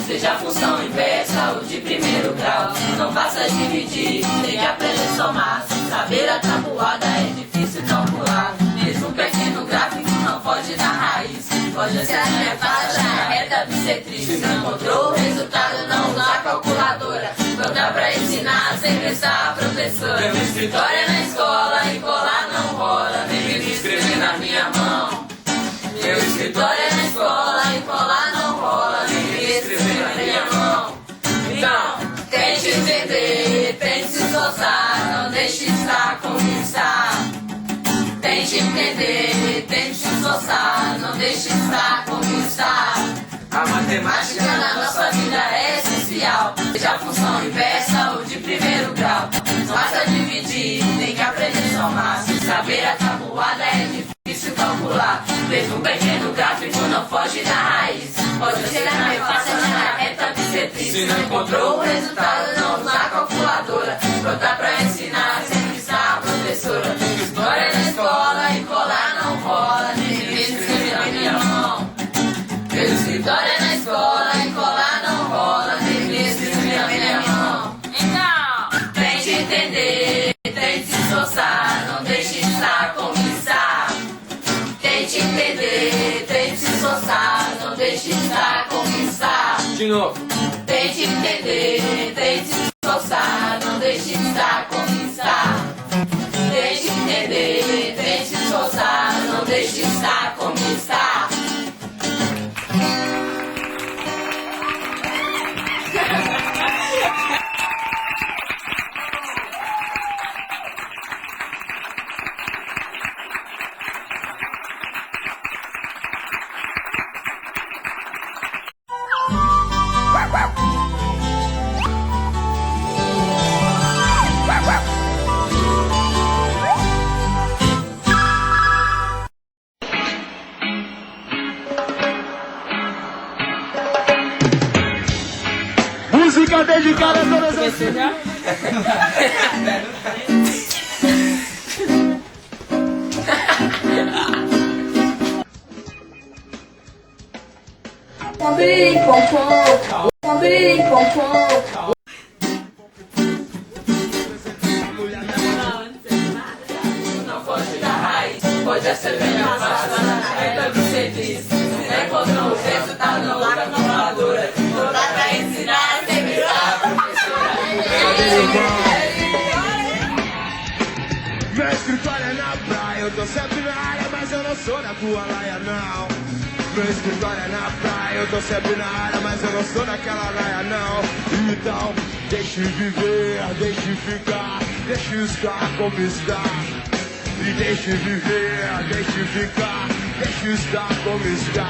Seja a função inversa ou de primeiro grau. Não basta dividir, tem que aprender a somar. Sem saber a tabuada é difícil calcular. Mesmo um pequeno gráfico não foge da raiz. Pode ser a minha faixa, a reta bissetriz. Se não encontrou o resultado, não usa a calculadora. Não dá pra ensinar sem pensar a professora. Meu escritório é na escola e colar não rola. Nem me escrever na minha mão. Meu escritório é na escola e colar não rola. Nem me escrever na minha mão. Então, tente entender, tente se esforçar, não deixe estar conquistar. Tente entender, tente se esforçar, não deixe estar conquistar. A matemática na nossa vida é essencial. Seja a função inversa ou de primeiro grau. Não basta dividir, tem que aprender a somar. Se saber a tabuada é difícil calcular. Mesmo um pequeno gráfico não foge da raiz. Pode ser na faixa, na reta bissetriz. Se não encontrou o resultado, não usa a calculadora. Pronta pra ensinar, sempre está a professora. História na escola e colar não rola. Nem me escrever na minha mão. Meu escritório é na escola e colar não rola. Nem me escrever na minha mão. Então, tente entender, tente se esforçar, não deixe estar conquistar. Tente entender, tente se esforçar, não deixe estar conquistar. De novo. Tente entender, tente se esforçar, não deixe estar conquistar. Tente entender, tente se esforçar, não deixe estar conquistar. Música dedicada a todas as... Não foge da raiz, pode ser bem mais fácil. É do que você diz. Se não encontrou o resultado, não usa a calculadora. Não dá pra ensinar, sempre está a professora. Meu escritório é na praia, eu tô sempre na área, mas eu não sou da tua laia, não. Meu escritório é na praia, eu tô sempre na área, mas eu não sou daquela laia, não. Então, deixe viver, deixe ficar, deixe estar como está. E deixe viver, deixe ficar, deixe estar como está.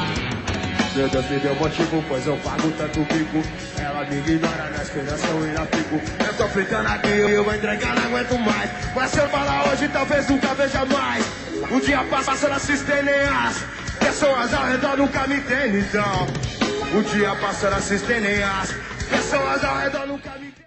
Meu Deus me deu motivo, pois eu pago tanto bico. Ela me ignora, nas crianças eu ainda fico. Eu tô fritando aqui, eu vou entregar, não aguento mais. Mas se eu falar hoje, talvez nunca veja mais. O dia passa, não assistem nem as pessoas ao redor nunca me entendem, então. O dia passa, não assistem nem as pessoas ao redor nunca me entendem.